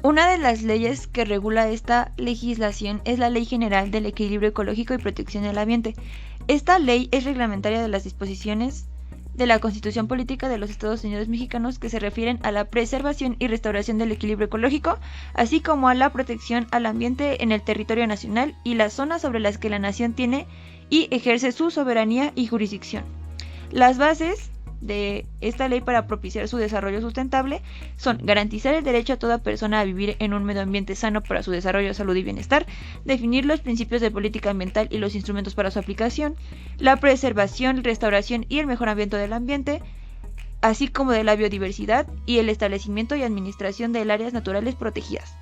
Una de las leyes que regula esta legislación es la Ley General del Equilibrio Ecológico y Protección del Ambiente. Esta ley es reglamentaria de las disposiciones de la Constitución Política de los Estados Unidos Mexicanos que se refieren a la preservación y restauración del equilibrio ecológico, así como a la protección al ambiente en el territorio nacional y las zonas sobre las que la nación tiene y ejerce su soberanía y jurisdicción. Las bases de esta ley para propiciar su desarrollo sustentable son garantizar el derecho a toda persona a vivir en un medio ambiente sano para su desarrollo, salud y bienestar, definir los principios de política ambiental y los instrumentos para su aplicación, la preservación, restauración y el mejoramiento del ambiente, así como de la biodiversidad y el establecimiento y administración de áreas naturales protegidas.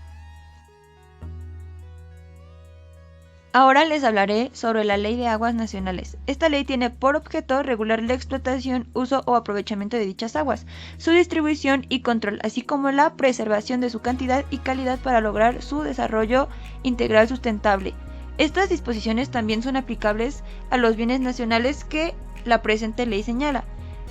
Ahora les hablaré sobre la Ley de Aguas Nacionales. Esta ley tiene por objeto regular la explotación, uso o aprovechamiento de dichas aguas, su distribución y control, así como la preservación de su cantidad y calidad para lograr su desarrollo integral sustentable. Estas disposiciones también son aplicables a los bienes nacionales que la presente ley señala.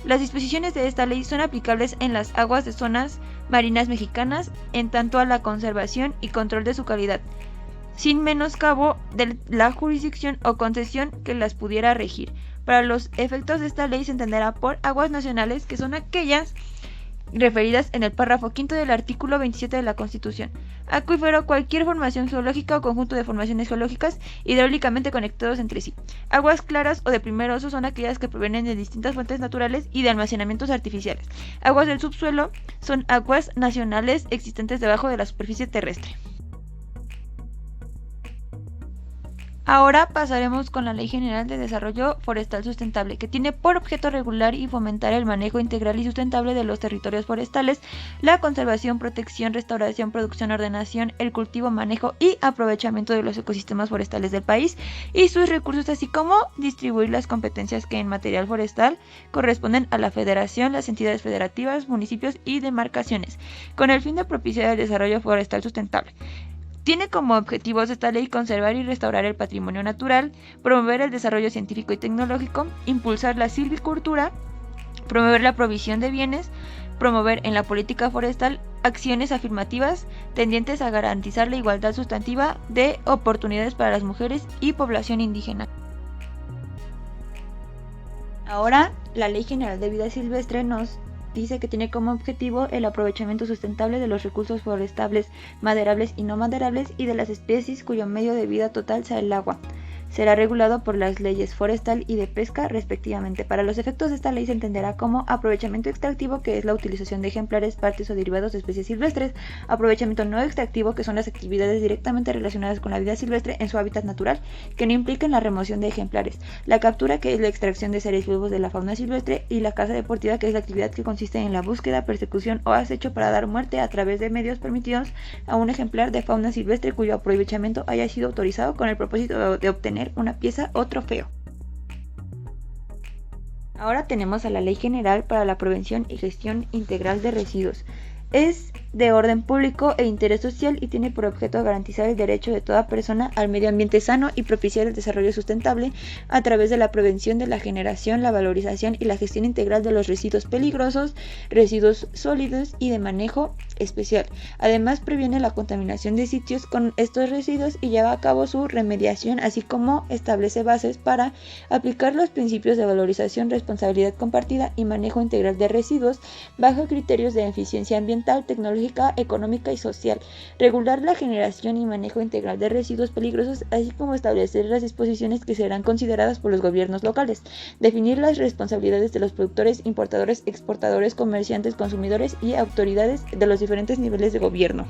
Las disposiciones de esta ley son aplicables en las aguas de zonas marinas mexicanas en tanto a la conservación y control de su calidad, sin menoscabo de la jurisdicción o concesión que las pudiera regir. Para los efectos de esta ley se entenderá por aguas nacionales, que son aquellas referidas en el párrafo 5 del artículo 27 de la Constitución. Acuífero, cualquier formación geológica o conjunto de formaciones geológicas hidráulicamente conectados entre sí. Aguas claras o de primer uso son aquellas que provienen de distintas fuentes naturales y de almacenamientos artificiales. Aguas del subsuelo son aguas nacionales existentes debajo de la superficie terrestre. Ahora pasaremos con la Ley General de Desarrollo Forestal Sustentable, que tiene por objeto regular y fomentar el manejo integral y sustentable de los territorios forestales, la conservación, protección, restauración, producción, ordenación, el cultivo, manejo y aprovechamiento de los ecosistemas forestales del país y sus recursos, así como distribuir las competencias que en material forestal corresponden a la Federación, las entidades federativas, municipios y demarcaciones, con el fin de propiciar el desarrollo forestal sustentable. Tiene como objetivos esta ley conservar y restaurar el patrimonio natural, promover el desarrollo científico y tecnológico, impulsar la silvicultura, promover la provisión de bienes, promover en la política forestal acciones afirmativas tendientes a garantizar la igualdad sustantiva de oportunidades para las mujeres y población indígena. Ahora, la Ley General de Vida Silvestre nos dice que tiene como objetivo el aprovechamiento sustentable de los recursos forestales, maderables y no maderables y de las especies cuyo medio de vida total sea el agua. Será regulado por las leyes forestal y de pesca respectivamente. Para los efectos de esta ley se entenderá como aprovechamiento extractivo, que es la utilización de ejemplares, partes o derivados de especies silvestres, aprovechamiento no extractivo, que son las actividades directamente relacionadas con la vida silvestre en su hábitat natural, que no impliquen la remoción de ejemplares, la captura, que es la extracción de seres vivos de la fauna silvestre, y la caza deportiva, que es la actividad que consiste en la búsqueda, persecución o acecho para dar muerte a través de medios permitidos a un ejemplar de fauna silvestre cuyo aprovechamiento haya sido autorizado con el propósito de obtener una pieza o trofeo. Ahora tenemos a la Ley General para la Prevención y Gestión Integral de Residuos. Es de orden público e interés social y tiene por objeto garantizar el derecho de toda persona al medio ambiente sano y propiciar el desarrollo sustentable a través de la prevención de la generación, la valorización y la gestión integral de los residuos peligrosos, residuos sólidos y de manejo especial. Además, previene la contaminación de sitios con estos residuos y lleva a cabo su remediación, así como establece bases para aplicar los principios de valorización, responsabilidad compartida y manejo integral de residuos bajo criterios de eficiencia ambiental, tecnológica, económica y social, regular la generación y manejo integral de residuos peligrosos, así como establecer las disposiciones que serán consideradas por los gobiernos locales, definir las responsabilidades de los productores, importadores, exportadores, comerciantes, consumidores y autoridades de los diferentes niveles de gobierno.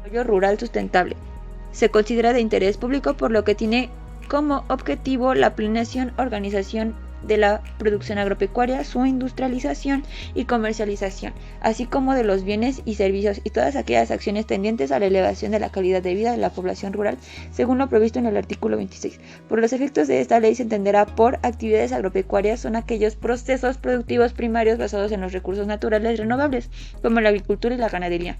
Desarrollo rural sustentable. Se considera de interés público por lo que tiene como objetivo la planeación, organización de la producción agropecuaria, su industrialización y comercialización, así como de los bienes y servicios y todas aquellas acciones tendientes a la elevación de la calidad de vida de la población rural, según lo previsto en el artículo 26. Por los efectos de esta ley se entenderá por actividades agropecuarias son aquellos procesos productivos primarios basados en los recursos naturales renovables, como la agricultura y la ganadería.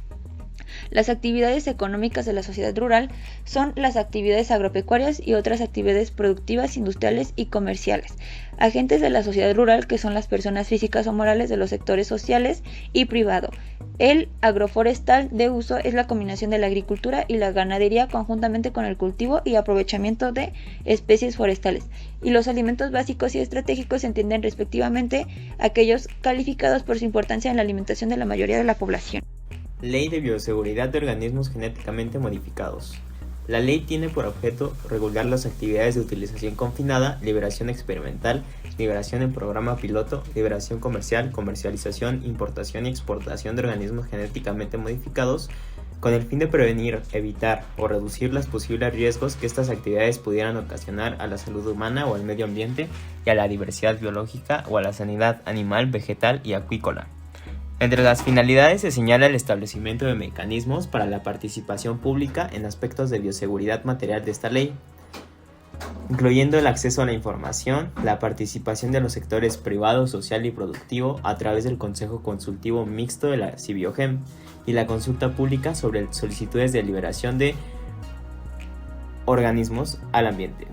Las actividades económicas de la sociedad rural son las actividades agropecuarias y otras actividades productivas, industriales y comerciales. Agentes de la sociedad rural, que son las personas físicas o morales de los sectores sociales y privado. El agroforestal de uso es la combinación de la agricultura y la ganadería conjuntamente con el cultivo y aprovechamiento de especies forestales. Y los alimentos básicos y estratégicos se entienden respectivamente aquellos calificados por su importancia en la alimentación de la mayoría de la población. Ley de bioseguridad de organismos genéticamente modificados. La ley tiene por objeto regular las actividades de utilización confinada, liberación experimental, liberación en programa piloto, liberación comercial, comercialización, importación y exportación de organismos genéticamente modificados, con el fin de prevenir, evitar o reducir los posibles riesgos que estas actividades pudieran ocasionar a la salud humana o al medio ambiente y a la diversidad biológica o a la sanidad animal, vegetal y acuícola. Entre las finalidades se señala el establecimiento de mecanismos para la participación pública en aspectos de bioseguridad material de esta ley, incluyendo el acceso a la información, la participación de los sectores privado, social y productivo a través del Consejo Consultivo Mixto de la CIBIOGEM y la consulta pública sobre solicitudes de liberación de organismos al ambiente.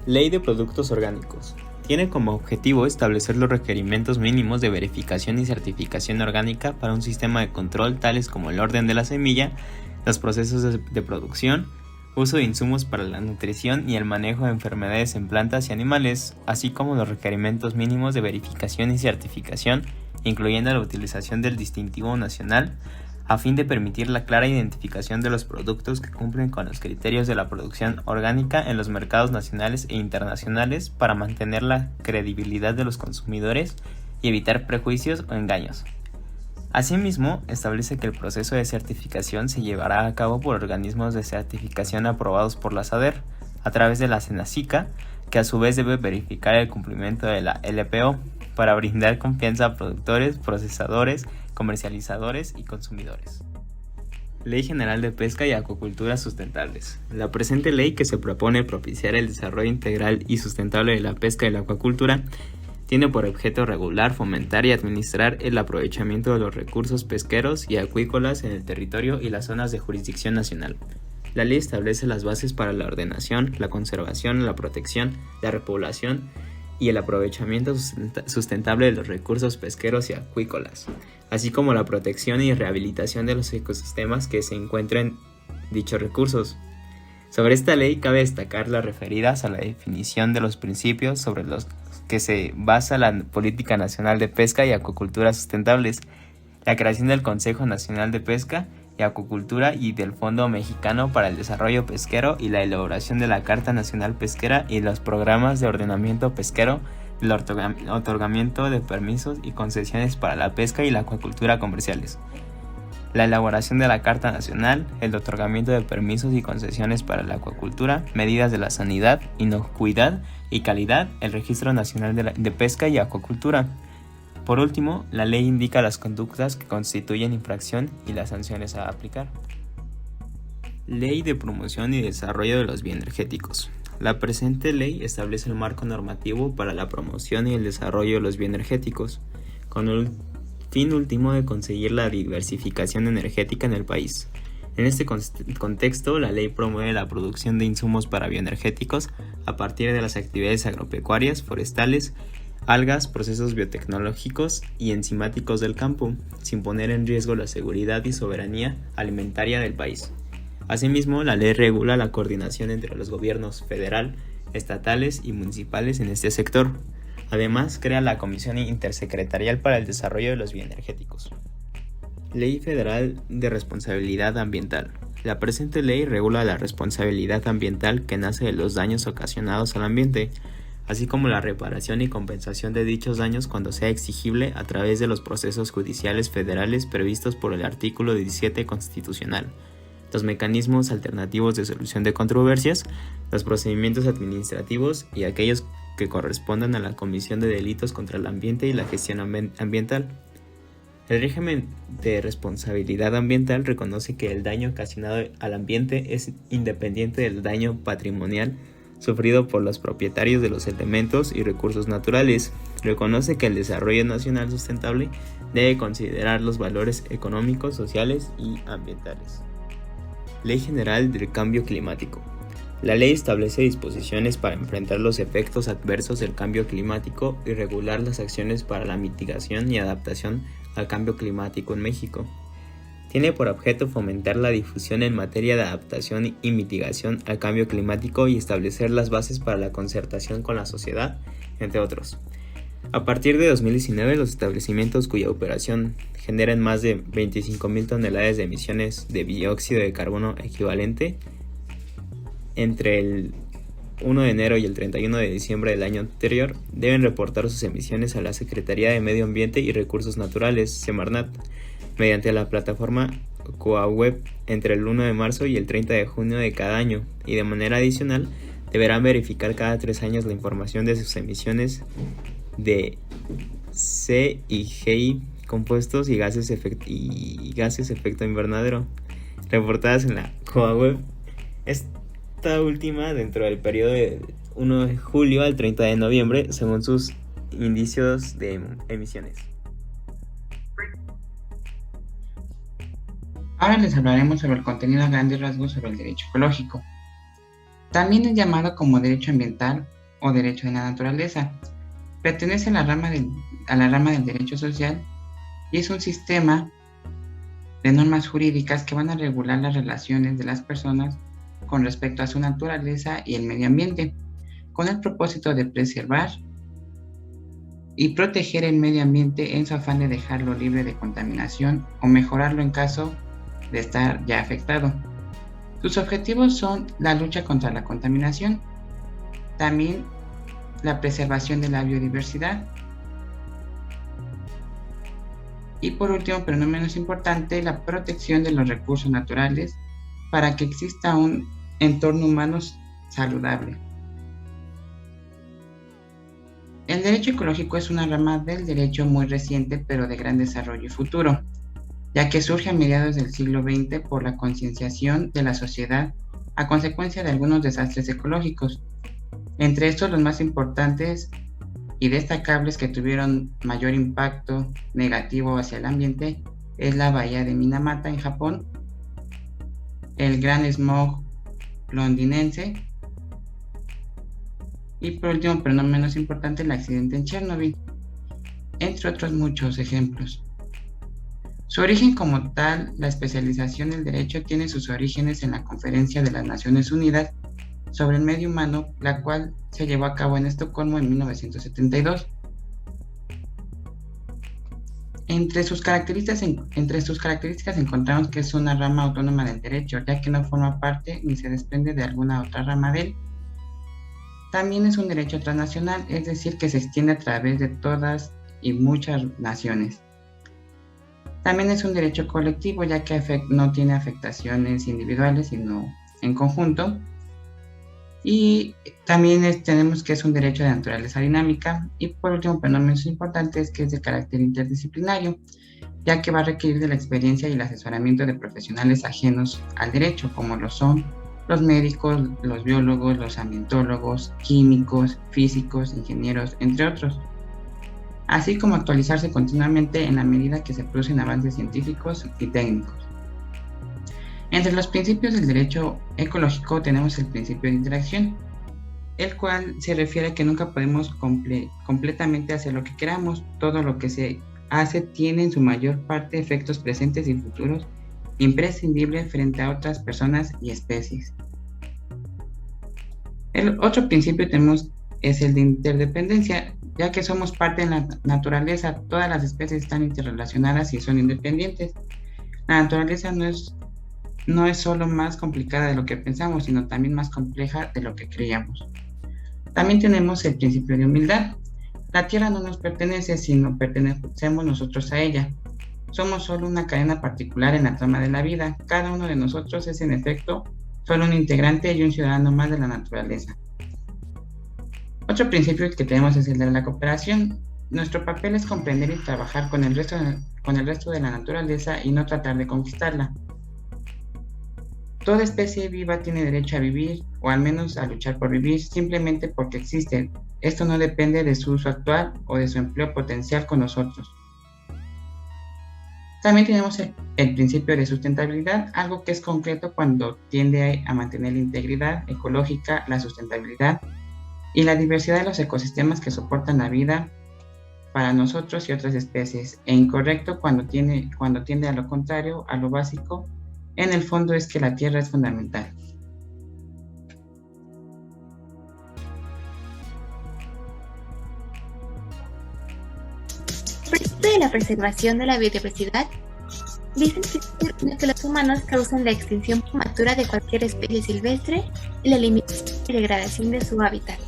Ley de Productos Orgánicos. Tiene como objetivo establecer los requerimientos mínimos de verificación y certificación orgánica para un sistema de control tales como el orden de la semilla, los procesos de producción, uso de insumos para la nutrición y el manejo de enfermedades en plantas y animales, así como los requerimientos mínimos de verificación y certificación, incluyendo la utilización del distintivo nacional, a fin de permitir la clara identificación de los productos que cumplen con los criterios de la producción orgánica en los mercados nacionales e internacionales para mantener la credibilidad de los consumidores y evitar prejuicios o engaños. Asimismo, establece que el proceso de certificación se llevará a cabo por organismos de certificación aprobados por la SADER, a través de la SENASICA, que a su vez debe verificar el cumplimiento de la LPO, para brindar confianza a productores, procesadores, comercializadores y consumidores. Ley General de Pesca y Acuacultura Sustentables. La presente ley, que se propone propiciar el desarrollo integral y sustentable de la pesca y la acuacultura, tiene por objeto regular, fomentar y administrar el aprovechamiento de los recursos pesqueros y acuícolas en el territorio y las zonas de jurisdicción nacional. La ley establece las bases para la ordenación, la conservación, la protección, la repoblación y el aprovechamiento sustentable de los recursos pesqueros y acuícolas, así como la protección y rehabilitación de los ecosistemas que se encuentran en dichos recursos. Sobre esta ley cabe destacar las referidas a la definición de los principios sobre los que se basa la Política Nacional de Pesca y Acuacultura Sustentables, la creación del Consejo Nacional de Pesca y Acuacultura y del Fondo Mexicano para el Desarrollo Pesquero y la elaboración de la Carta Nacional Pesquera y los programas de ordenamiento pesquero, el otorgamiento de permisos y concesiones para la pesca y la acuacultura comerciales, la elaboración de la Carta Nacional, el otorgamiento de permisos y concesiones para la acuacultura, medidas de la sanidad, inocuidad y calidad, el Registro Nacional de Pesca y Acuacultura. Por último, la ley indica las conductas que constituyen infracción y las sanciones a aplicar. Ley de Promoción y Desarrollo de los Bioenergéticos. La presente ley establece el marco normativo para la promoción y el desarrollo de los bioenergéticos, con el fin último de conseguir la diversificación energética en el país. En este contexto, la ley promueve la producción de insumos para bioenergéticos a partir de las actividades agropecuarias, forestales, algas, procesos biotecnológicos y enzimáticos del campo, sin poner en riesgo la seguridad y soberanía alimentaria del país. Asimismo, la ley regula la coordinación entre los gobiernos federal, estatales y municipales en este sector. Además, crea la Comisión Intersecretarial para el Desarrollo de los Bioenergéticos. Ley Federal de Responsabilidad Ambiental. La presente ley regula la responsabilidad ambiental que nace de los daños ocasionados al ambiente, así como la reparación y compensación de dichos daños cuando sea exigible a través de los procesos judiciales federales previstos por el artículo 17 constitucional, los mecanismos alternativos de solución de controversias, los procedimientos administrativos y aquellos que correspondan a la comisión de delitos contra el ambiente y la gestión ambiental. El régimen de responsabilidad ambiental reconoce que el daño ocasionado al ambiente es independiente del daño patrimonial sufrido por los propietarios de los elementos y recursos naturales. Reconoce que el desarrollo nacional sustentable debe considerar los valores económicos, sociales y ambientales. Ley General del Cambio Climático. La ley establece disposiciones para enfrentar los efectos adversos del cambio climático y regular las acciones para la mitigación y adaptación al cambio climático en México. Tiene por objeto fomentar la difusión en materia de adaptación y mitigación al cambio climático y establecer las bases para la concertación con la sociedad, entre otros. A partir de 2019, los establecimientos cuya operación generan más de 25.000 toneladas de emisiones de dióxido de carbono equivalente entre el 1 de enero y el 31 de diciembre del año anterior deben reportar sus emisiones a la Secretaría de Medio Ambiente y Recursos Naturales, Semarnat, mediante la plataforma COAWeb entre el 1 de marzo y el 30 de junio de cada año, y de manera adicional deberán verificar cada 3 años la información de sus emisiones de C y GI, compuestos y gases efecto invernadero, reportadas en la COAWeb. Esta última dentro del periodo de 1 de julio al 30 de noviembre, según sus indicios de emisiones. Ahora les hablaremos sobre el contenido a grandes rasgos sobre el derecho ecológico. También es llamado como derecho ambiental o derecho de la naturaleza. Pertenece a la rama del derecho social y es un sistema de normas jurídicas que van a regular las relaciones de las personas con respecto a su naturaleza y el medio ambiente, con el propósito de preservar y proteger el medio ambiente en su afán de dejarlo libre de contaminación o mejorarlo en caso de estar ya afectado. Sus objetivos son la lucha contra la contaminación, también la preservación de la biodiversidad y por último, pero no menos importante, la protección de los recursos naturales para que exista un entorno humano saludable. El derecho ecológico es una rama del derecho muy reciente pero de gran desarrollo y futuro, ya que surge a mediados del siglo XX por la concienciación de la sociedad a consecuencia de algunos desastres ecológicos. Entre estos, los más importantes y destacables que tuvieron mayor impacto negativo hacia el ambiente es la bahía de Minamata en Japón, el gran smog londinense y por último, pero no menos importante, el accidente en Chernobyl, entre otros muchos ejemplos. Su origen como tal, la especialización del derecho tiene sus orígenes en la Conferencia de las Naciones Unidas sobre el Medio Humano, la cual se llevó a cabo en Estocolmo en 1972. Entre sus características encontramos que es una rama autónoma del derecho, ya que no forma parte ni se desprende de alguna otra rama de él. También es un derecho transnacional, es decir, que se extiende a través de todas y muchas naciones. También es un derecho colectivo, ya que no tiene afectaciones individuales, sino en conjunto. Y también tenemos que es un derecho de naturaleza dinámica. Y por último, pero no menos importante, es que es de carácter interdisciplinario, ya que va a requerir de la experiencia y el asesoramiento de profesionales ajenos al derecho, como lo son los médicos, los biólogos, los ambientólogos, químicos, físicos, ingenieros, entre otros, así como actualizarse continuamente en la medida que se producen avances científicos y técnicos. Entre los principios del derecho ecológico tenemos el principio de interacción, el cual se refiere a que nunca podemos completamente hacer lo que queramos. Todo lo que se hace tiene en su mayor parte efectos presentes y futuros imprescindibles frente a otras personas y especies. El otro principio tenemos es el de interdependencia, ya que somos parte de la naturaleza. Todas las especies están interrelacionadas y son independientes. La naturaleza no es solo más complicada de lo que pensamos, sino también más compleja de lo que creíamos. También tenemos el principio de humildad. La tierra no nos pertenece, sino pertenecemos nosotros a ella. Somos solo una cadena particular en la trama de la vida. Cada uno de nosotros es en efecto solo un integrante y un ciudadano más de la naturaleza. Otro principio que tenemos es el de la cooperación. Nuestro papel es comprender y trabajar con el resto de la naturaleza y no tratar de conquistarla. Toda especie viva tiene derecho a vivir, o al menos a luchar por vivir, simplemente porque existe. Esto no depende de su uso actual o de su empleo potencial con nosotros. También tenemos el principio de sustentabilidad, algo que es concreto cuando tiende a mantener la integridad ecológica, la sustentabilidad y la diversidad de los ecosistemas que soportan la vida para nosotros y otras especies, e incorrecto cuando tiende a lo contrario, a lo básico. En el fondo es que la tierra es fundamental. El principio de la preservación de la biodiversidad dice que los humanos causan la extinción prematura de cualquier especie silvestre y la eliminación y degradación de su hábitat.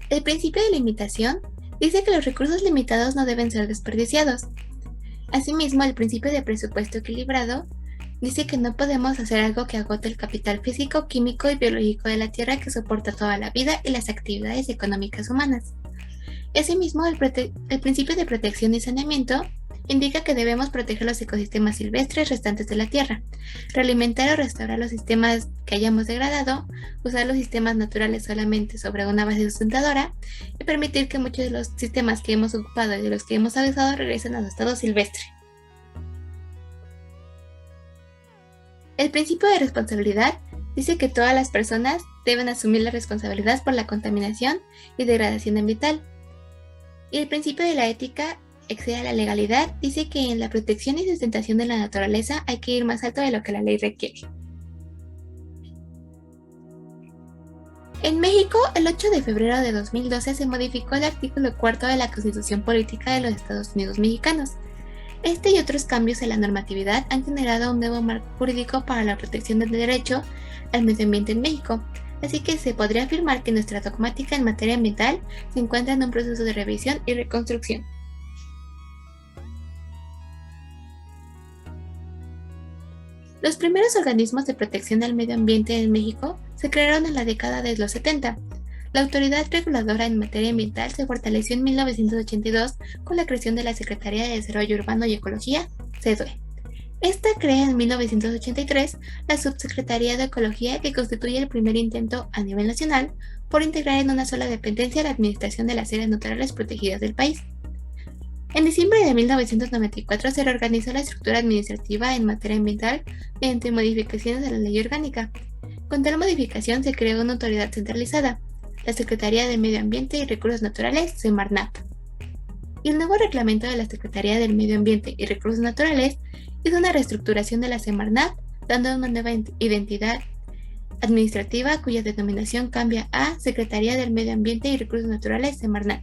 El principio de limitación dice que los recursos limitados no deben ser desperdiciados. Asimismo, el principio de presupuesto equilibrado dice que no podemos hacer algo que agote el capital físico, químico y biológico de la Tierra que soporta toda la vida y las actividades económicas humanas. Asimismo, el principio de protección y saneamiento indica que debemos proteger los ecosistemas silvestres restantes de la Tierra, realimentar o restaurar los sistemas que hayamos degradado, usar los sistemas naturales solamente sobre una base sustentadora y permitir que muchos de los sistemas que hemos ocupado y de los que hemos abusado regresen a su estado silvestre. El principio de responsabilidad dice que todas las personas deben asumir la responsabilidad por la contaminación y degradación ambiental. Y el principio de la ética excede a la legalidad, dice que en la protección y sustentación de la naturaleza hay que ir más alto de lo que la ley requiere. En México, el 8 de febrero de 2012 se modificó el artículo 4 de la Constitución Política de los Estados Unidos Mexicanos. Este y otros cambios en la normatividad han generado un nuevo marco jurídico para la protección del derecho al medio ambiente en México, así que se podría afirmar que nuestra dogmática en materia ambiental se encuentra en un proceso de revisión y reconstrucción. Los primeros organismos de protección del medio ambiente en México se crearon en la década de los 70. La autoridad reguladora en materia ambiental se fortaleció en 1982 con la creación de la Secretaría de Desarrollo Urbano y Ecología, CEDUE. Esta crea en 1983 la Subsecretaría de Ecología, que constituye el primer intento a nivel nacional por integrar en una sola dependencia la administración de las áreas naturales protegidas del país. En diciembre de 1994 se reorganizó la estructura administrativa en materia ambiental mediante modificaciones a la ley orgánica. Con tal modificación se creó una autoridad centralizada, la Secretaría de Medio Ambiente y Recursos Naturales, Semarnat. Y el nuevo reglamento de la Secretaría del Medio Ambiente y Recursos Naturales hizo una reestructuración de la Semarnat, dando una nueva identidad administrativa cuya denominación cambia a Secretaría del Medio Ambiente y Recursos Naturales, Semarnat,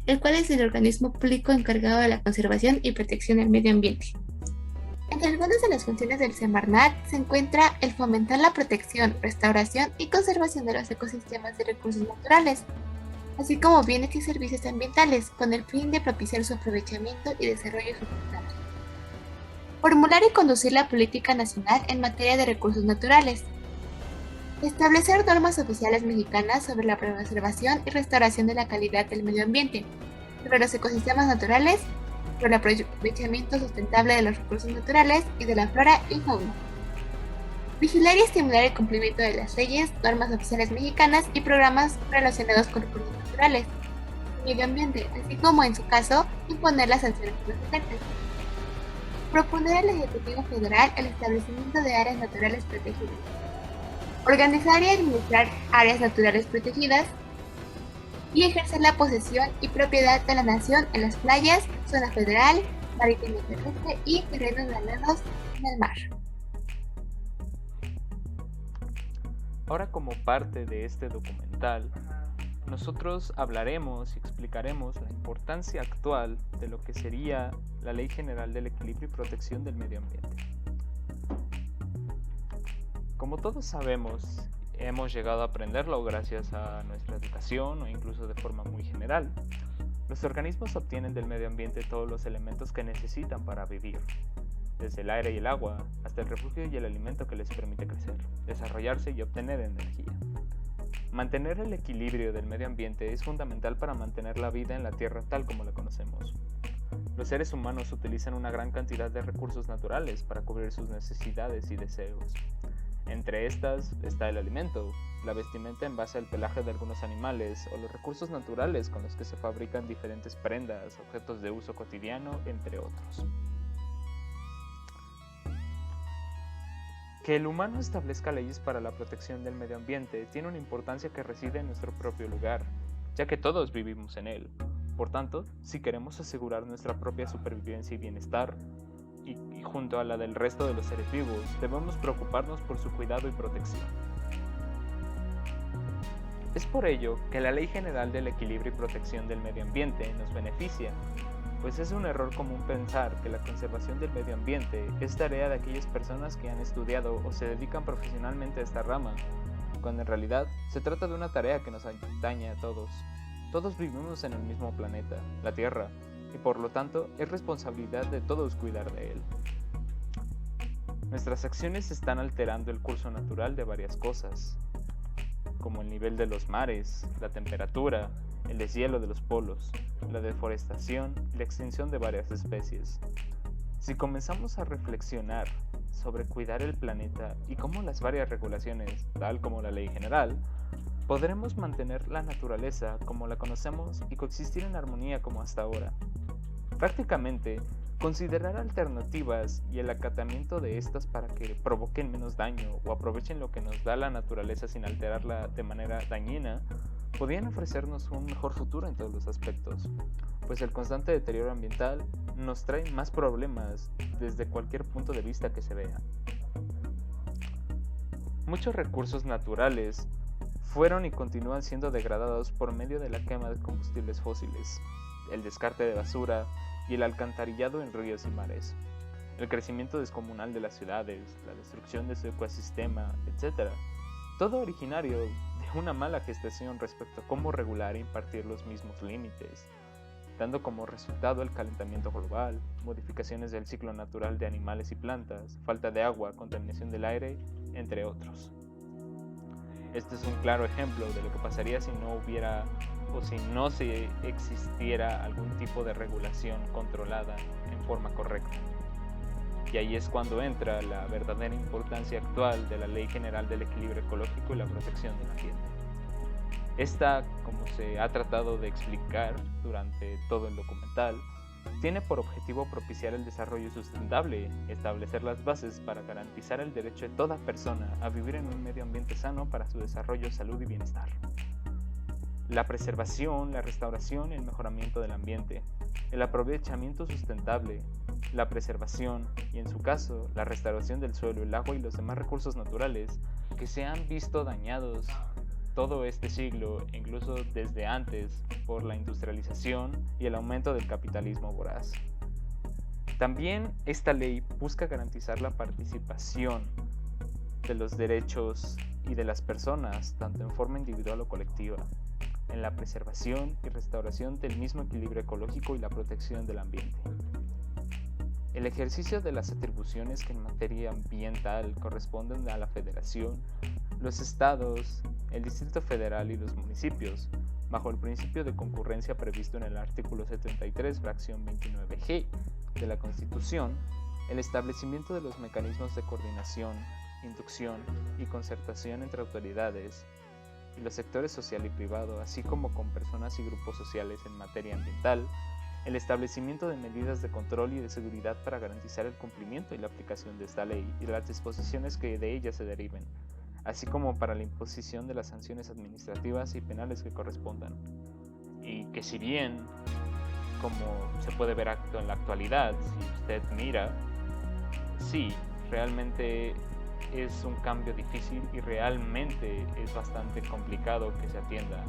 el cual es el organismo público encargado de la conservación y protección del medio ambiente. Entre algunas de las funciones del Semarnat se encuentra el fomentar la protección, restauración y conservación de los ecosistemas de recursos naturales, así como bienes y servicios ambientales, con el fin de propiciar su aprovechamiento y desarrollo sustentable. Formular y conducir la política nacional en materia de recursos naturales. Establecer normas oficiales mexicanas sobre la preservación y restauración de la calidad del medio ambiente, sobre los ecosistemas naturales, sobre el aprovechamiento sustentable de los recursos naturales y de la flora y fauna. Vigilar y estimular el cumplimiento de las leyes, normas oficiales mexicanas y programas relacionados con recursos naturales y medio ambiente, así como, en su caso, imponer las sanciones procedentes. Proponer al Ejecutivo Federal el establecimiento de áreas naturales protegidas. Organizar y administrar áreas naturales protegidas y ejercer la posesión y propiedad de la nación en las playas, zona federal, marítimo terrestre y terrenos ganados en el mar. Ahora, como parte de este documental, nosotros hablaremos y explicaremos la importancia actual de lo que sería la Ley General del Equilibrio y Protección del Medio Ambiente. Como todos sabemos, hemos llegado a aprenderlo gracias a nuestra educación o incluso de forma muy general. Los organismos obtienen del medio ambiente todos los elementos que necesitan para vivir, desde el aire y el agua hasta el refugio y el alimento que les permite crecer, desarrollarse y obtener energía. Mantener el equilibrio del medio ambiente es fundamental para mantener la vida en la Tierra tal como la conocemos. Los seres humanos utilizan una gran cantidad de recursos naturales para cubrir sus necesidades y deseos. Entre estas está el alimento, la vestimenta en base al pelaje de algunos animales o los recursos naturales con los que se fabrican diferentes prendas, objetos de uso cotidiano, entre otros. Que el humano establezca leyes para la protección del medio ambiente tiene una importancia que reside en nuestro propio lugar, ya que todos vivimos en él. Por tanto, si queremos asegurar nuestra propia supervivencia y bienestar, y junto a la del resto de los seres vivos, debemos preocuparnos por su cuidado y protección. Es por ello que la Ley General del Equilibrio y Protección del Medio Ambiente nos beneficia, pues es un error común pensar que la conservación del medio ambiente es tarea de aquellas personas que han estudiado o se dedican profesionalmente a esta rama, cuando en realidad se trata de una tarea que nos atañe a todos. Todos vivimos en el mismo planeta, la Tierra, y por lo tanto es responsabilidad de todos cuidar de él. Nuestras acciones están alterando el curso natural de varias cosas, como el nivel de los mares, la temperatura, el deshielo de los polos, la deforestación y la extinción de varias especies. Si comenzamos a reflexionar sobre cuidar el planeta y cómo las varias regulaciones, tal como la Ley General, podremos mantener la naturaleza como la conocemos y coexistir en armonía como hasta ahora. Prácticamente, considerar alternativas y el acatamiento de estas para que provoquen menos daño o aprovechen lo que nos da la naturaleza sin alterarla de manera dañina, podrían ofrecernos un mejor futuro en todos los aspectos, pues el constante deterioro ambiental nos trae más problemas desde cualquier punto de vista que se vea. Muchos recursos naturales fueron y continúan siendo degradados por medio de la quema de combustibles fósiles, el descarte de basura y el alcantarillado en ríos y mares, el crecimiento descomunal de las ciudades, la destrucción de su ecosistema, etc. Todo originario de una mala gestación respecto a cómo regular e impartir los mismos límites, dando como resultado el calentamiento global, modificaciones del ciclo natural de animales y plantas, falta de agua, contaminación del aire, entre otros. Este es un claro ejemplo de lo que pasaría si no hubiera o si no se existiera algún tipo de regulación controlada en forma correcta. Y ahí es cuando entra la verdadera importancia actual de la Ley General del Equilibrio Ecológico y la Protección del Ambiente. Esta, como se ha tratado de explicar durante todo el documental, tiene por objetivo propiciar el desarrollo sustentable, establecer las bases para garantizar el derecho de toda persona a vivir en un medio ambiente sano para su desarrollo, salud y bienestar. La preservación, la restauración y el mejoramiento del ambiente, el aprovechamiento sustentable, la preservación y, en su caso, la restauración del suelo, el agua y los demás recursos naturales que se han visto dañados todo este siglo, incluso desde antes, por la industrialización y el aumento del capitalismo voraz. También esta ley busca garantizar la participación de los derechos y de las personas, tanto en forma individual o colectiva, en la preservación y restauración del mismo equilibrio ecológico y la protección del ambiente. El ejercicio de las atribuciones que en materia ambiental corresponden a la Federación, los estados, el Distrito Federal y los municipios, bajo el principio de concurrencia previsto en el artículo 73, fracción 29G de la Constitución, el establecimiento de los mecanismos de coordinación, inducción y concertación entre autoridades y los sectores social y privado, así como con personas y grupos sociales en materia ambiental, el establecimiento de medidas de control y de seguridad para garantizar el cumplimiento y la aplicación de esta ley y las disposiciones que de ella se deriven, así como para la imposición de las sanciones administrativas y penales que correspondan. Y que si bien, como se puede ver en la actualidad, si usted mira, sí, realmente es un cambio difícil y realmente es bastante complicado que se atienda,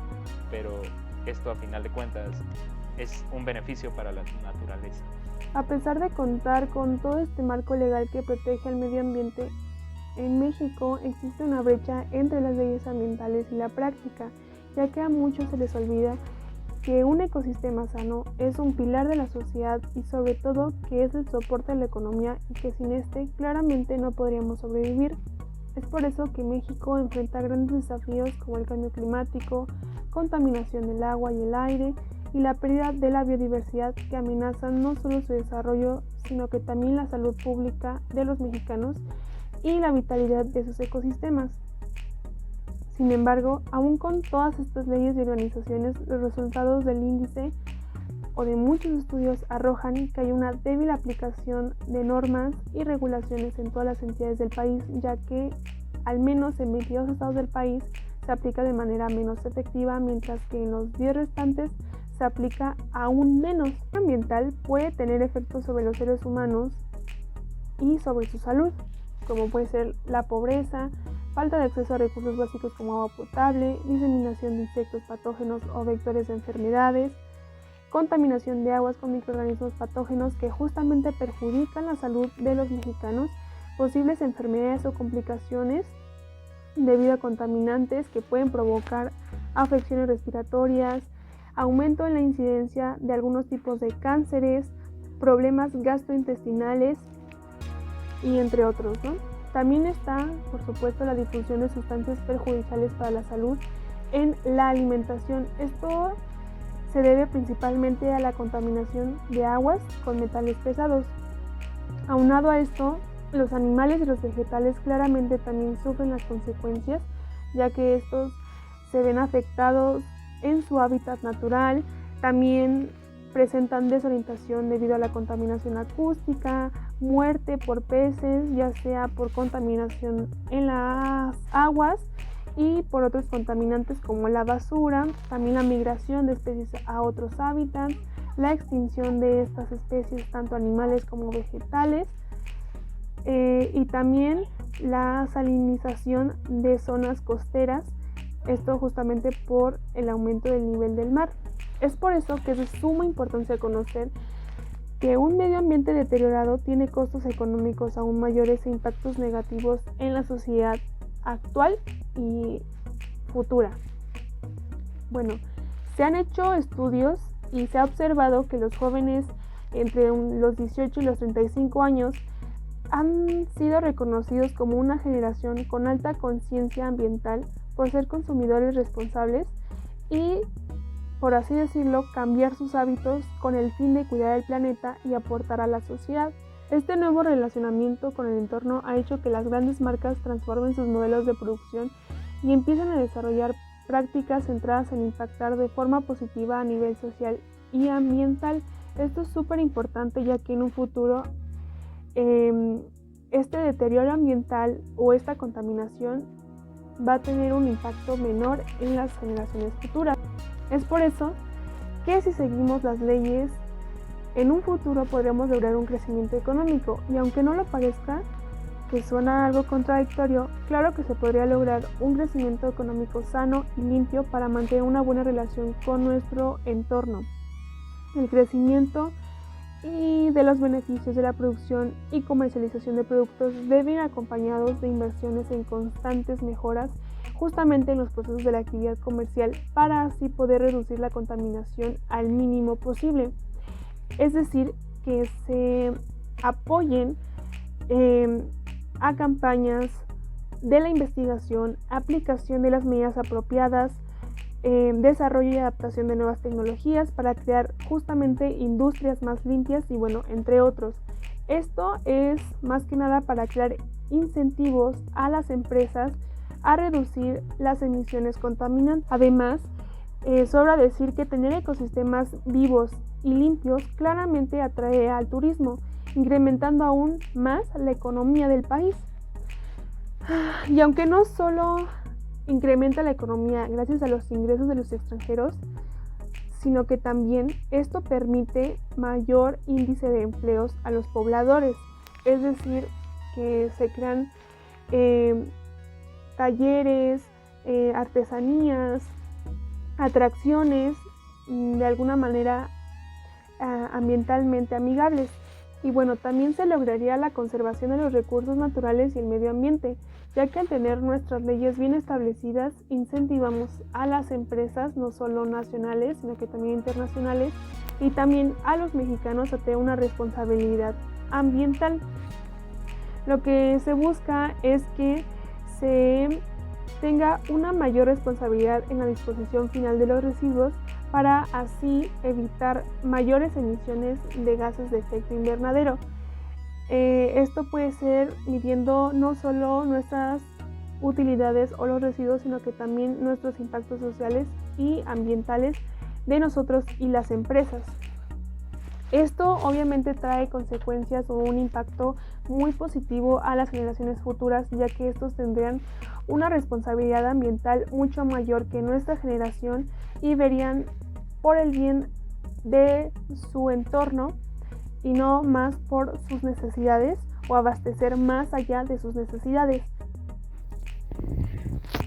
pero esto a final de cuentas es un beneficio para la naturaleza. A pesar de contar con todo este marco legal que protege al medio ambiente, en México existe una brecha entre las leyes ambientales y la práctica, ya que a muchos se les olvida que un ecosistema sano es un pilar de la sociedad y sobre todo que es el soporte de la economía y que sin este claramente no podríamos sobrevivir. Es por eso que México enfrenta grandes desafíos como el cambio climático, contaminación del agua y el aire y la pérdida de la biodiversidad que amenazan no solo su desarrollo, sino que también la salud pública de los mexicanos y la vitalidad de sus ecosistemas. Sin embargo, aún con todas estas leyes y organizaciones, los resultados del índice o de muchos estudios arrojan que hay una débil aplicación de normas y regulaciones en todas las entidades del país, ya que al menos en 22 estados del país se aplica de manera menos efectiva, mientras que en los 10 restantes se aplica aún menos. El ambiental puede tener efectos sobre los seres humanos y sobre su salud, como puede ser la pobreza, falta de acceso a recursos básicos como agua potable, diseminación de insectos patógenos o vectores de enfermedades, contaminación de aguas con microorganismos patógenos que justamente perjudican la salud de los mexicanos, posibles enfermedades o complicaciones debido a contaminantes que pueden provocar afecciones respiratorias, aumento en la incidencia de algunos tipos de cánceres, problemas gastrointestinales y entre otros, ¿no? También está, por supuesto, la difusión de sustancias perjudiciales para la salud en la alimentación. Esto se debe principalmente a la contaminación de aguas con metales pesados. Aunado a esto, los animales y los vegetales claramente también sufren las consecuencias, ya que estos se ven afectados en su hábitat natural, también presentan desorientación debido a la contaminación acústica, muerte por peces, ya sea por contaminación en las aguas y por otros contaminantes como la basura, también la migración de especies a otros hábitats, la extinción de estas especies, tanto animales como vegetales, y también la salinización de zonas costeras, esto justamente por el aumento del nivel del mar. Es por eso que es de suma importancia conocer que un medio ambiente deteriorado tiene costos económicos aún mayores e impactos negativos en la sociedad actual y futura. Bueno, se han hecho estudios y se ha observado que los jóvenes entre los 18 y los 35 años han sido reconocidos como una generación con alta conciencia ambiental por ser consumidores responsables y, por así decirlo, cambiar sus hábitos con el fin de cuidar el planeta y aportar a la sociedad. Este nuevo relacionamiento con el entorno ha hecho que las grandes marcas transformen sus modelos de producción y empiecen a desarrollar prácticas centradas en impactar de forma positiva a nivel social y ambiental. Esto es súper importante, ya que en un futuro este deterioro ambiental o esta contaminación va a tener un impacto menor en las generaciones futuras. Es por eso que si seguimos las leyes, en un futuro podremos lograr un crecimiento económico, y aunque no lo parezca, que suena algo contradictorio, claro que se podría lograr un crecimiento económico sano y limpio para mantener una buena relación con nuestro entorno. El crecimiento y de los beneficios de la producción y comercialización de productos deben ir acompañados de inversiones en constantes mejoras justamente en los procesos de la actividad comercial para así poder reducir la contaminación al mínimo posible. Es decir, que se apoyen a campañas de la investigación, aplicación de las medidas apropiadas, desarrollo y adaptación de nuevas tecnologías para crear justamente industrias más limpias y bueno, entre otros. Esto es más que nada para crear incentivos a las empresas a reducir las emisiones contaminantes. Además, sobra decir que tener ecosistemas vivos y limpios claramente atrae al turismo, incrementando aún más la economía del país. Y aunque no solo incrementa la economía gracias a los ingresos de los extranjeros, sino que también esto permite mayor índice de empleos a los pobladores, es decir, que se crean talleres, artesanías, atracciones de alguna manera ambientalmente amigables. Y bueno, también se lograría la conservación de los recursos naturales y el medio ambiente, ya que al tener nuestras leyes bien establecidas, incentivamos a las empresas, no solo nacionales, sino que también internacionales, y también a los mexicanos a tener una responsabilidad ambiental. Lo que se busca es que se tenga una mayor responsabilidad en la disposición final de los residuos para así evitar mayores emisiones de gases de efecto invernadero. Esto puede ser midiendo no solo nuestras utilidades o los residuos, sino que también nuestros impactos sociales y ambientales de nosotros y las empresas. Esto obviamente trae consecuencias o un impacto muy positivo a las generaciones futuras, ya que estos tendrían una responsabilidad ambiental mucho mayor que nuestra generación y verían por el bien de su entorno y no más por sus necesidades o abastecer más allá de sus necesidades.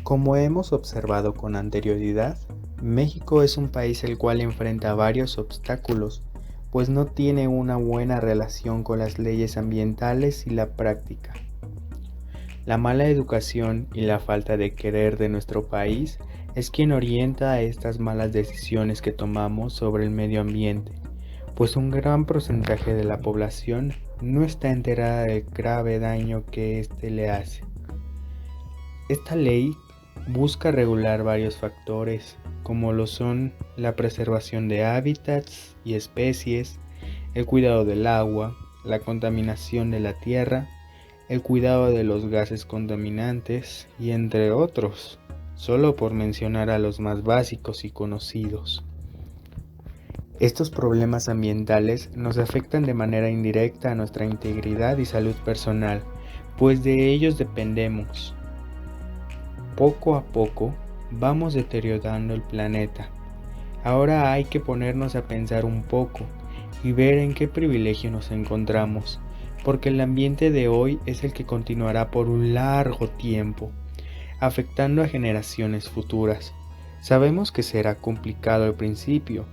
Como hemos observado con anterioridad, México es un país el cual enfrenta varios obstáculos, pues no tiene una buena relación con las leyes ambientales y la práctica. La mala educación y la falta de querer de nuestro país es quien orienta a estas malas decisiones que tomamos sobre el medio ambiente, pues un gran porcentaje de la población no está enterada del grave daño que éste le hace. Esta ley busca regular varios factores, como lo son la preservación de hábitats y especies, el cuidado del agua, la contaminación de la tierra, el cuidado de los gases contaminantes y entre otros, solo por mencionar a los más básicos y conocidos. Estos problemas ambientales nos afectan de manera indirecta a nuestra integridad y salud personal, pues de ellos dependemos. Poco a poco vamos deteriorando el planeta. Ahora hay que ponernos a pensar un poco y ver en qué privilegio nos encontramos, porque el ambiente de hoy es el que continuará por un largo tiempo, afectando a generaciones futuras. Sabemos que será complicado al principio,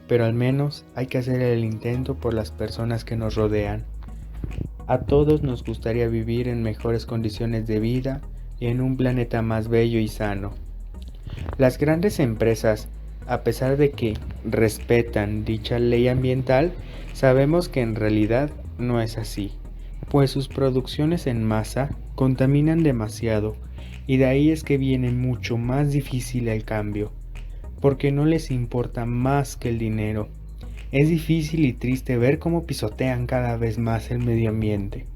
pero al menos hay que hacer el intento por las personas que nos rodean. A todos nos gustaría vivir en mejores condiciones de vida y en un planeta más bello y sano. Las grandes empresas, a pesar de que respetan dicha ley ambiental, sabemos que en realidad no es así, pues sus producciones en masa contaminan demasiado y de ahí es que viene mucho más difícil el cambio, porque no les importa más que el dinero. Es difícil y triste ver cómo pisotean cada vez más el medio ambiente.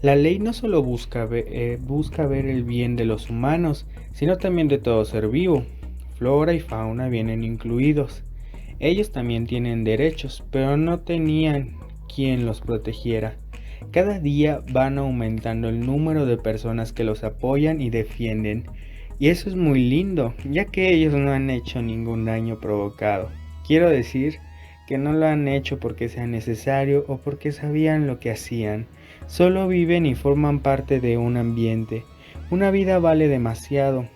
La ley no solo busca ver el bien de los humanos, sino también de todo ser vivo. Flora y fauna vienen incluidos. Ellos también tienen derechos, pero no tenían quien los protegiera. Cada día van aumentando el número de personas que los apoyan y defienden. Y eso es muy lindo, ya que ellos no han hecho ningún daño provocado. Quiero decir que no lo han hecho porque sea necesario o porque sabían lo que hacían. Solo viven y forman parte de un ambiente. Una vida vale demasiado.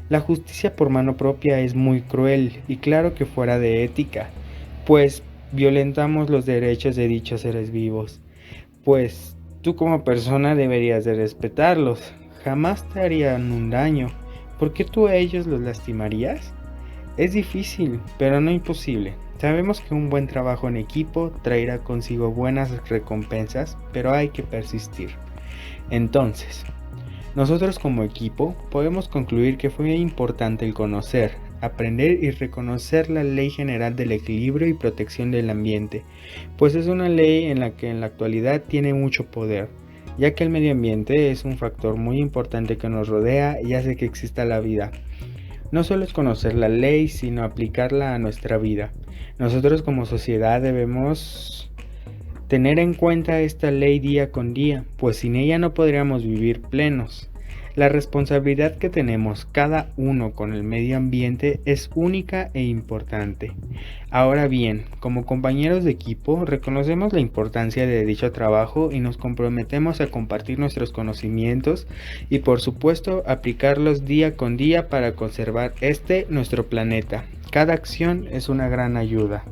La justicia por mano propia es muy cruel y claro que fuera de ética, pues violentamos los derechos de dichos seres vivos. Pues tú como persona deberías de respetarlos. Jamás te harían un daño. ¿Por qué tú a ellos los lastimarías? Es difícil, pero no imposible. Sabemos que un buen trabajo en equipo traerá consigo buenas recompensas, pero hay que persistir. Entonces, nosotros como equipo podemos concluir que fue importante el conocer, aprender y reconocer la Ley General del Equilibrio y Protección del Ambiente, pues es una ley en la que en la actualidad tiene mucho poder, ya que el medio ambiente es un factor muy importante que nos rodea y hace que exista la vida. No solo es conocer la ley, sino aplicarla a nuestra vida. Nosotros como sociedad debemos tener en cuenta esta ley día con día, pues sin ella no podríamos vivir plenos. La responsabilidad que tenemos cada uno con el medio ambiente es única e importante. Ahora bien, como compañeros de equipo, reconocemos la importancia de dicho trabajo y nos comprometemos a compartir nuestros conocimientos y por supuesto aplicarlos día con día para conservar nuestro planeta. Cada acción es una gran ayuda.